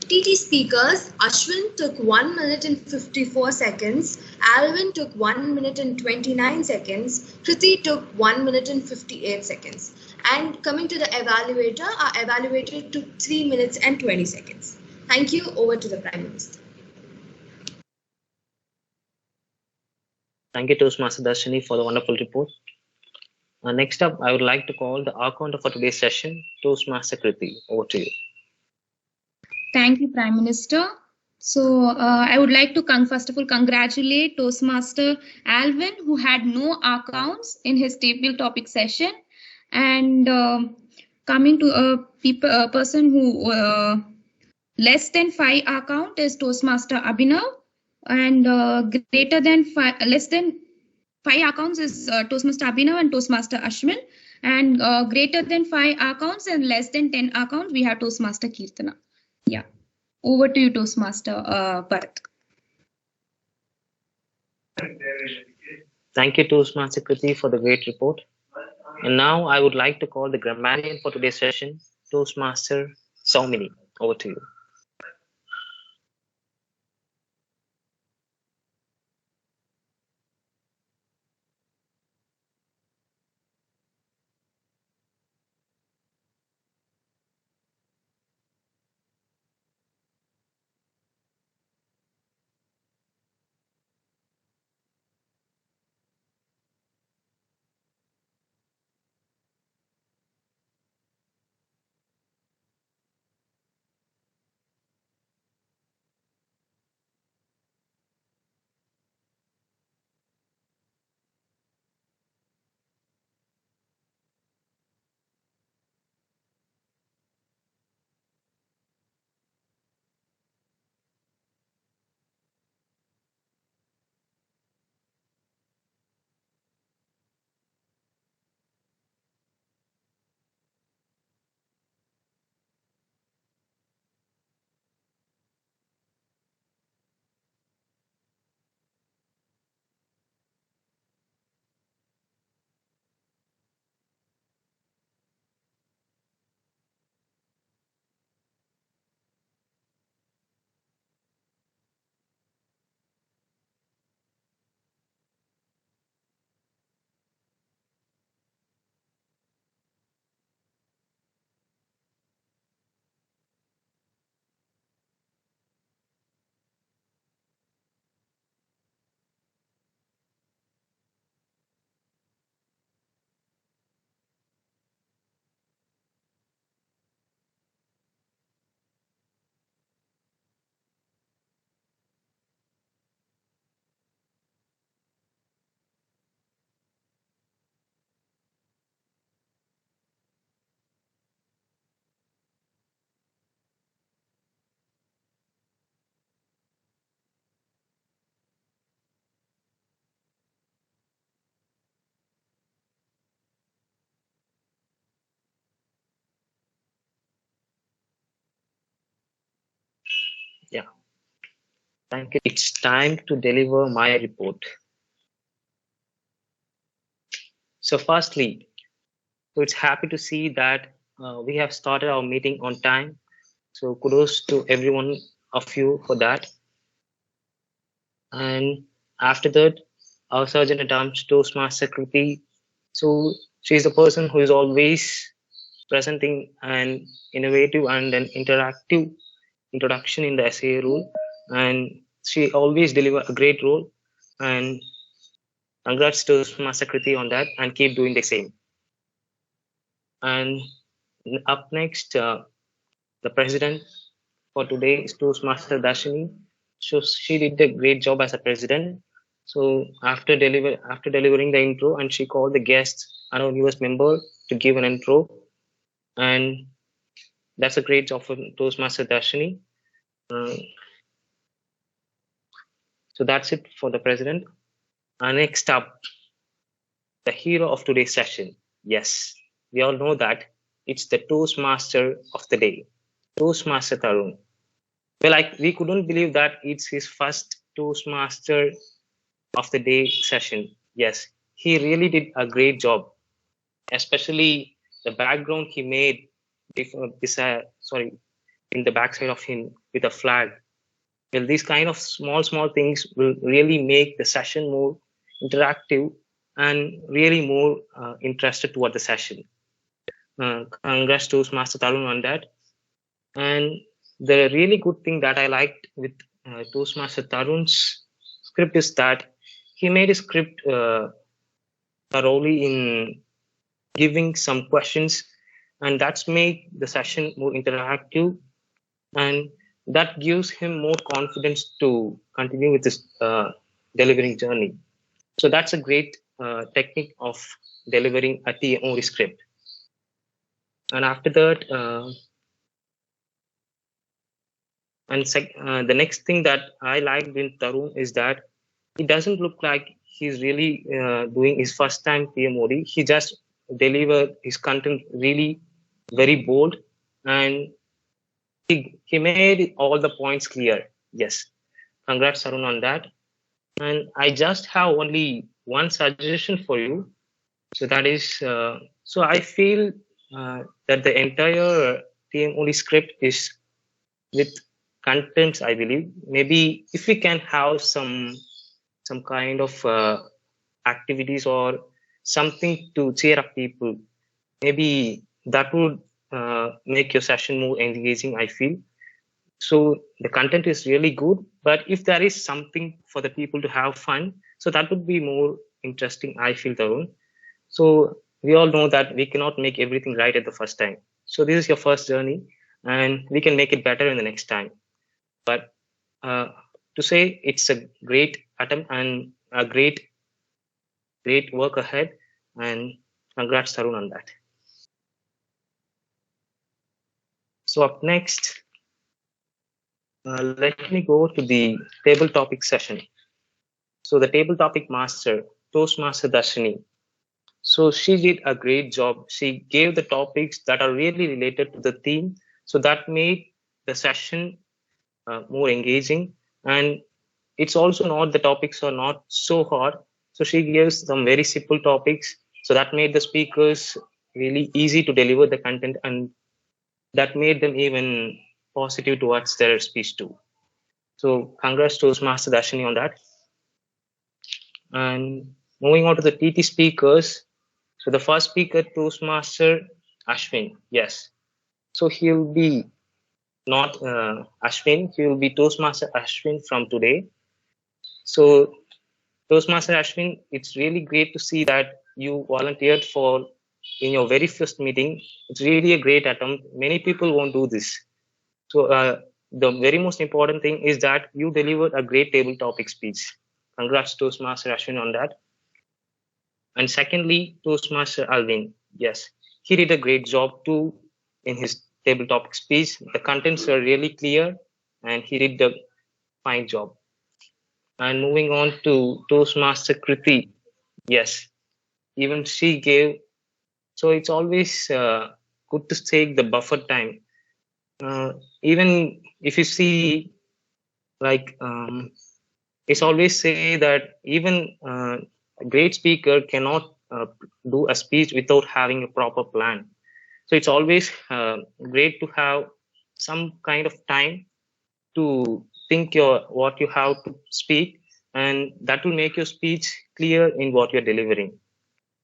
TT speakers, Ashwin took 1 minute and 54 seconds, Alvin took 1 minute and 29 seconds, Kriti took 1 minute and 58 seconds. And coming to the evaluator, our evaluator took 3 minutes and 20 seconds. Thank you. Over to the Prime Minister. Thank you, Toastmaster Darshini, for the wonderful report. Next up, I would like to call the archon for today's session, Toastmaster Kriti. Over to you. Thank you, Prime Minister. So I would like to first of all congratulate Toastmaster Alvin, who had no accounts in his table topic session. And coming to a person who less than 5 account is Toastmaster Abhinav, and greater than 5, less than 5 accounts is Toastmaster Abhinav and Toastmaster Ashwin, and greater than 5 accounts and less than 10 accounts we have Toastmaster Keertana. Yeah, over to you, Toastmaster Bharat. Thank you, Toastmaster Kriti, for the great report. And now I would like to call the grammarian for today's session, Toastmaster Soumini. Over to you. Yeah, thank you. It's time to deliver my report. So firstly, so it's happy to see that we have started our meeting on time. So kudos to every one of you for that. And after that, our Sergeant at Arms Toastmaster Kriti. So she's the person who is always presenting an innovative and an interactive introduction in the SAA rule, and she always deliver a great role. And congrats to Master Kriti on that, and keep doing the same. And up next, the president for today is Toastmaster Dashini. So she did a great job as a president. So after delivering the intro, and she called the guests and our newest member to give an intro, and that's a great job for Toastmaster Dashini. So that's it for the president. Next up, the hero of today's session. Yes, we all know that it's the Toastmaster of the day, Toastmaster Tharun. Well, we couldn't believe that it's his first Toastmaster of the day session. Yes, he really did a great job, especially the background he made in the backside of him with a flag. Well, these kind of small things will really make the session more interactive and really more interested toward the session. Congrats to Master Tharun on that. And the really good thing that I liked with Toastmaster Tharun's script is that he made a script thoroughly in giving some questions, and that's made the session more interactive, and that gives him more confidence to continue with this delivering journey. So that's a great technique of delivering a TMO script. And after that, the next thing that I liked in Tharun is that it doesn't look like he's really doing his first time PMOD. He just delivered his content really very bold, and he made all the points clear. Yes, congrats Tharun on that. And I just have only one suggestion for you. So that is, so I feel that the entire TMOD script is with contents, I believe. Maybe if we can have some kind of activities or something to cheer up people, maybe that would make your session more engaging, I feel. So the content is really good, but if there is something for the people to have fun, so that would be more interesting, I feel, Tharun. So we all know that we cannot make everything right at the first time. So this is your first journey, and we can make it better in the next time. But to say it's a great attempt and a great work ahead, and congrats Tharun on that. So up next, let me go to the table topic session. So the table topic master, Toastmaster Dashini. So she did a great job. She gave the topics that are really related to the theme. So that made the session more engaging. And it's also not, the topics are not so hard. So she gives some very simple topics. So that made the speakers really easy to deliver the content, and that made them even positive towards their speech too. So congrats to Master Dashini on that. And moving on to the TT speakers. So the first speaker, Toastmaster Ashwin. Yes. So he'll be not Ashwin, he will be Toastmaster Ashwin from today. So Toastmaster Ashwin, it's really great to see that you volunteered for in your very first meeting. It's really a great attempt. Many people won't do this. So the very most important thing is that you delivered a great table topic speech. Congrats Toastmaster Ashwin on that. And secondly, Toastmaster Alvin. Yes, he did a great job too in his table topic speech. The contents are really clear, and he did a fine job. And moving on to Toastmaster Kriti. Yes, even she gave. So it's always good to take the buffer time. Even if you see like it's always say that even a great speaker cannot do a speech without having a proper plan. So it's always great to have some kind of time to think what you have to speak, and that will make your speech clear in what you're delivering.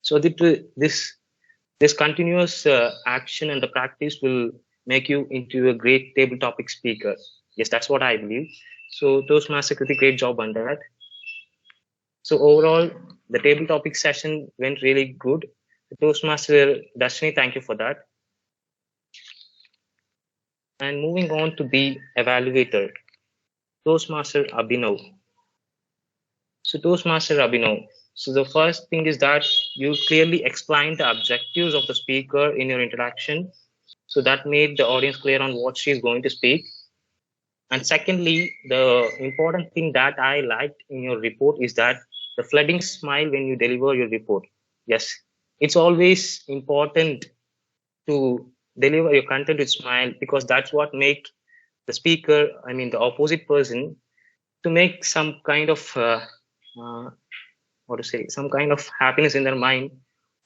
So this continuous action and the practice will make you into a great table topic speaker. Yes, that's what I believe. So Toastmaster did a great job on that. So overall, the table topic session went really good. Toastmaster Dashini, thank you for that. And moving on to the evaluator, Toastmaster Abhinav. So Toastmaster Abhinav. So the first thing is that you clearly explain the objectives of the speaker in your introduction. So that made the audience clear on what she is going to speak. And secondly, the important thing that I liked in your report is that the flooding smile when you deliver your report. Yes, it's always important to deliver your content with smile, because that's what makes the speaker, I mean the opposite person, to make some kind of what to say, some kind of happiness in their mind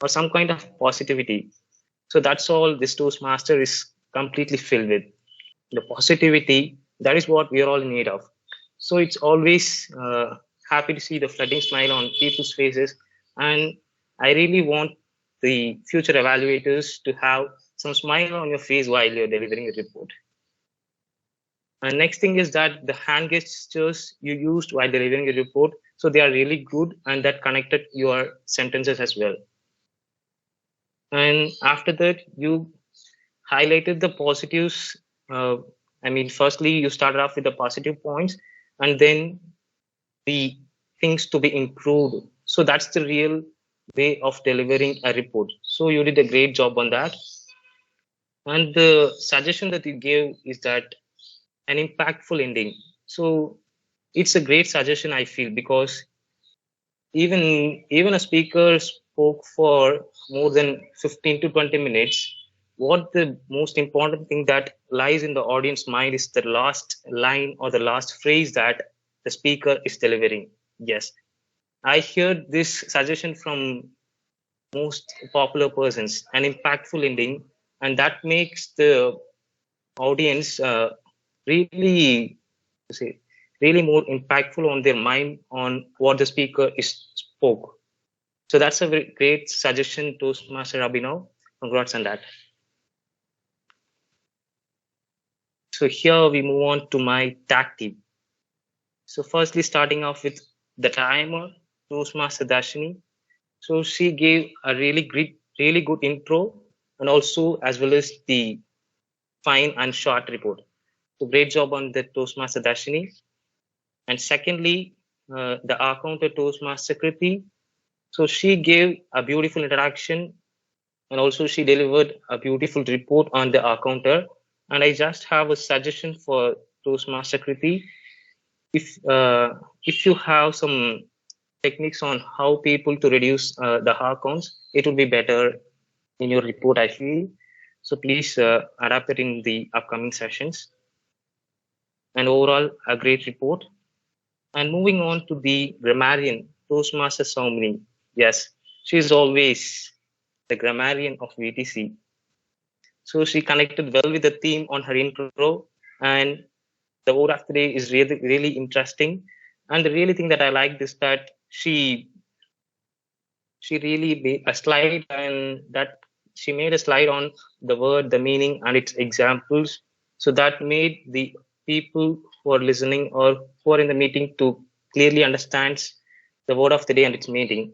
or some kind of positivity. So that's all this Toastmaster is completely filled with. The positivity, that is what we are all in need of. So it's always happy to see the flooding smile on people's faces, and I really want the future evaluators to have some smile on your face while you're delivering a report. And next thing is that the hand gestures you used while delivering a report, so they are really good and that connected your sentences as well. And after that, you highlighted the positives. I mean, firstly, you started off with the positive points and then the things to be improved. So that's the real way of delivering a report. So you did a great job on that. And the suggestion that you gave is that an impactful ending. So it's a great suggestion, I feel, because even a speaker spoke for more than 15 to 20 minutes. What the most important thing that lies in the audience mind is the last line or the last phrase that the speaker is delivering. Yes, I heard this suggestion from most popular persons, an impactful ending, and that makes the audience really say really more impactful on their mind on what the speaker is spoke. So that's a very great suggestion, Toastmaster Abhinav. Congrats on that. So here we move on to my tag team. So firstly, starting off with the timer, Toastmaster Dashini. So she gave a really good intro, and also as well as the fine and short report. So great job on the Toastmaster Dashini. And secondly, the accounter Toastmaster Kriti. So she gave a beautiful introduction, and also she delivered a beautiful report on the accounter. And I just have a suggestion for Toastmaster Kriti. If you have some techniques on how people to reduce the accounts, it would be better in your report, I feel. So please adapt it in the upcoming sessions. And overall, a great report. And moving on to the grammarian, Toastmaster Soumini. Yes, she is always the grammarian of VTC. So she connected well with the theme on her intro, and the word of the day is really interesting. And the really thing that I liked is that she really made a slide, and that she made a slide on the word, the meaning, and its examples. So that made the people who are listening or who are in the meeting to clearly understand the word of the day and its meaning.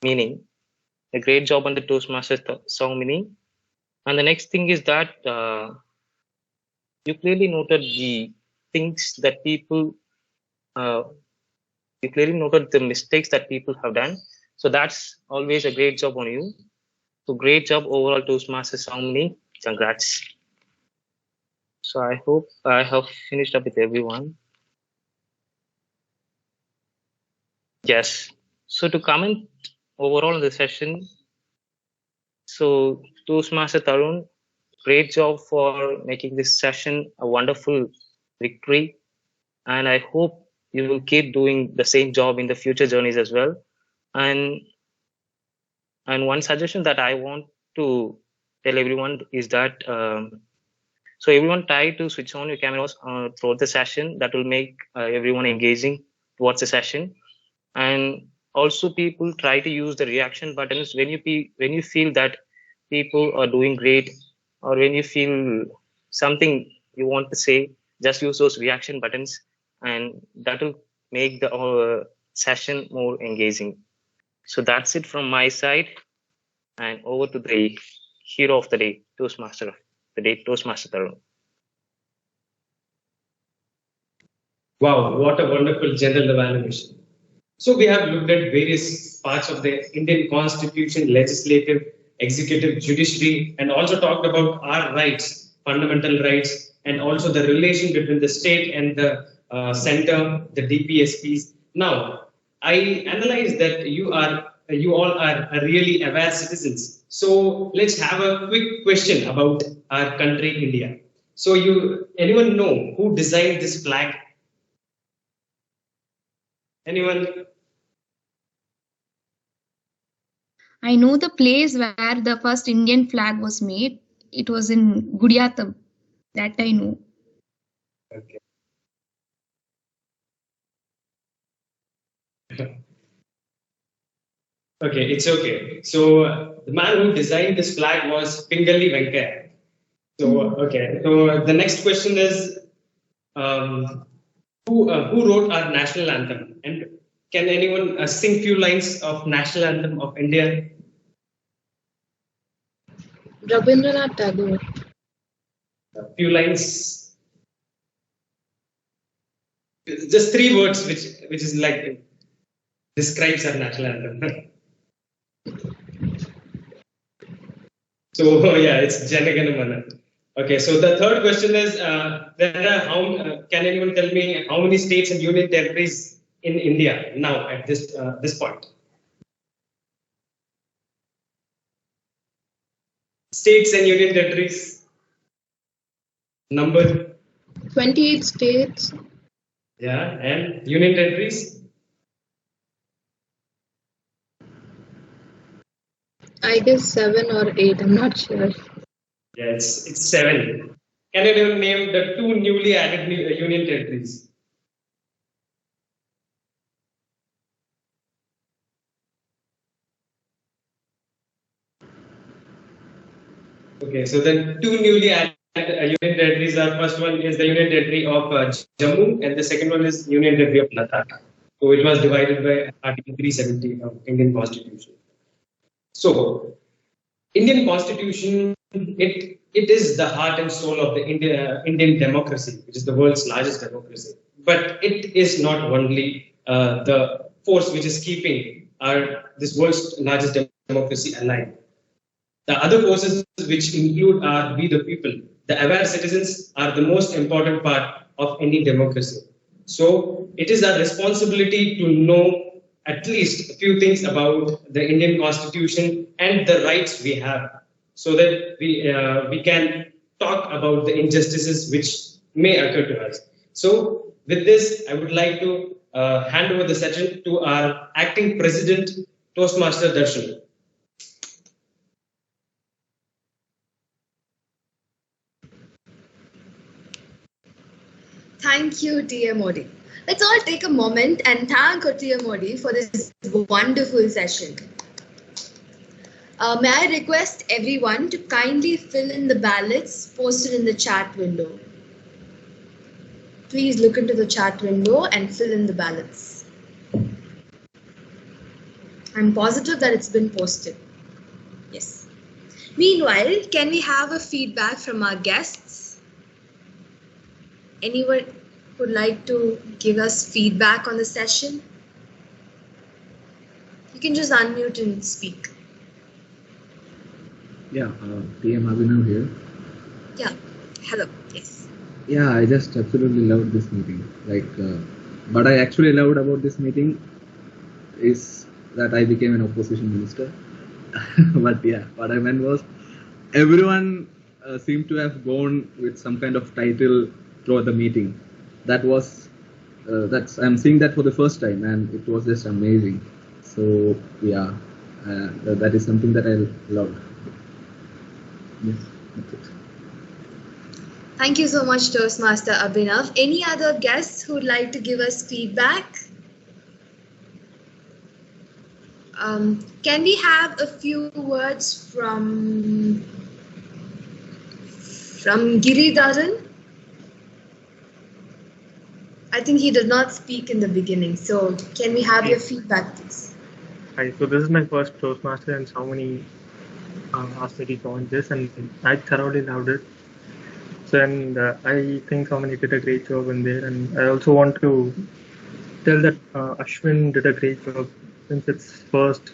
A great job on the Toastmasters, Soumini. And the next thing is that you clearly noted the things that people, you clearly noted the mistakes that people have done. So that's always a great job on you. So great job overall, Toastmasters Soumini. Congrats. So I hope I have finished up with everyone. Yes. So to comment overall on the session, so Toastmaster Tharun, great job for making this session a wonderful victory. and I hope you will keep doing the same job in the future journeys as well. And one suggestion that I want to tell everyone is that so everyone try to switch on your cameras throughout the session. That will make everyone engaging towards the session. And also people try to use the reaction buttons when you feel that people are doing great, or when you feel something you want to say, just use those reaction buttons, and that will make the session more engaging. So that's it from my side, and over to the hero of the day, Toastmaster of the day, Toastmaster Tharun. Wow, what a wonderful general evaluation. So we have looked at various parts of the Indian Constitution, legislative, executive, judiciary, and also talked about our rights, fundamental rights, and also the relation between the state and the center, the DPSPs. Now, I analyze that you all are really aware citizens. So let's have a quick question about our country, India. So anyone know who designed this flag? Anyone? I know the place where the first Indian flag was made. It was in Gudiyatham. That I know. Okay. Okay, it's okay. So the man who designed this flag was Pingali Venkaya. So okay. So the next question is, who wrote our national anthem? And can anyone sing few lines of national anthem of India? Rabindranath Tagore. A few lines. Just 3 words, which is like describes our national anthem. So yeah, it's Janagana Mana. Okay, so the third question is, can anyone tell me how many states and union territories in India now at this point? States and union territories number? 28 states. Yeah, and union territories? I guess 7 or 8, I'm not sure. Yeah, it's 7. Can anyone name the 2 newly added union territories? Okay, so the 2 newly added union territories are, first one is the union territory of Jammu, and the second one is union territory of Ladakh. So it was divided by Article 370 of Indian Constitution. So Indian Constitution, it is the heart and soul of the Indian democracy, which is the world's largest democracy. But it is not only the force which is keeping this world's largest democracy alive. The other forces which include are we the people. The aware citizens are the most important part of any democracy. So it is our responsibility to know at least a few things about the Indian Constitution and the rights we have, so that we can talk about the injustices which may occur to us. So with this, I would like to hand over the session to our acting president, Toastmaster Darshan. Thank you, T.M. Modi. Let's all take a moment and thank T.M. Modi for this wonderful session. May I request everyone to kindly fill in the ballots posted in the chat window. Please look into the chat window and fill in the ballots. I'm positive that it's been posted. Yes. Meanwhile, can we have a feedback from our guests? Anyone would like to give us feedback on the session? You can just unmute and speak. Yeah, PM Abhinav here. Yeah, hello, yes. Yeah, I just absolutely loved this meeting. What I actually loved about this meeting is that I became an opposition minister. But yeah, what I meant was everyone seemed to have gone with some kind of title throughout the meeting. That was I'm seeing that for the first time, and it was just amazing. So yeah, that is something that I love. Yes, that's it. Thank you so much, Toastmaster Abhinav. Any other guests who'd like to give us feedback? Can we have a few words from Giridharan? I think he did not speak in the beginning, so can we have your feedback, please? Hi, so this is my first Toastmaster, and so many asked me to join this, and I thoroughly loved it. So, and I think so many did a great job in there, and I also want to tell that Ashwin did a great job since it's first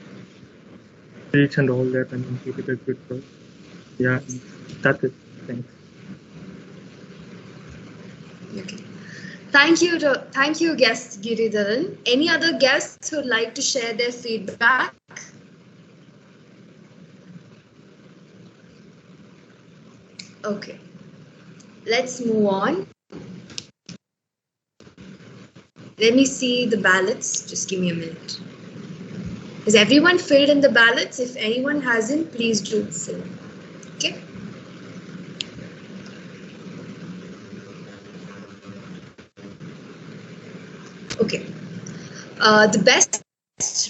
speech and all that, and he did a good job. Yeah, that's it. Thanks. Okay. Thank you, guest Giridharan. Any other guests who'd like to share their feedback? Okay, let's move on. Let me see the ballots. Just give me a minute. Has everyone filled in the ballots? If anyone hasn't, please do fill. Okay. Okay. The best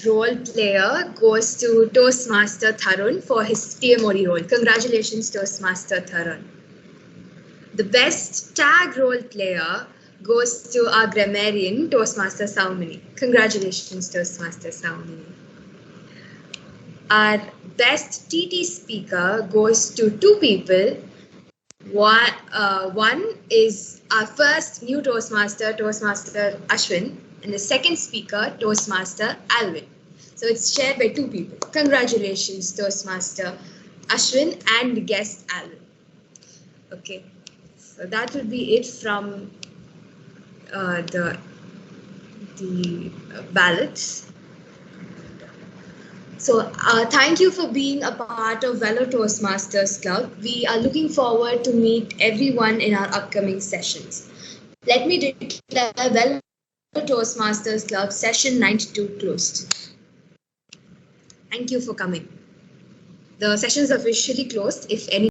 role player goes to Toastmaster Tharun for his TMOD role. Congratulations, Toastmaster Tharun. The best tag role player goes to our grammarian, Toastmaster Saumini. Congratulations, Toastmaster Saumini. Our best TT speaker goes to two people. One is our first new Toastmaster, Toastmaster Ashwin, and the second speaker, Toastmaster Alvin. So it's shared by two people. Congratulations, Toastmaster Ashwin and guest Alvin. Okay, so that would be it from the ballots. So thank you for being a part of Vellore Toastmasters Club. We are looking forward to meet everyone in our upcoming sessions. Let me declare Vellore Toastmasters Club session 92 closed. Thank you for coming. The session is officially closed. If any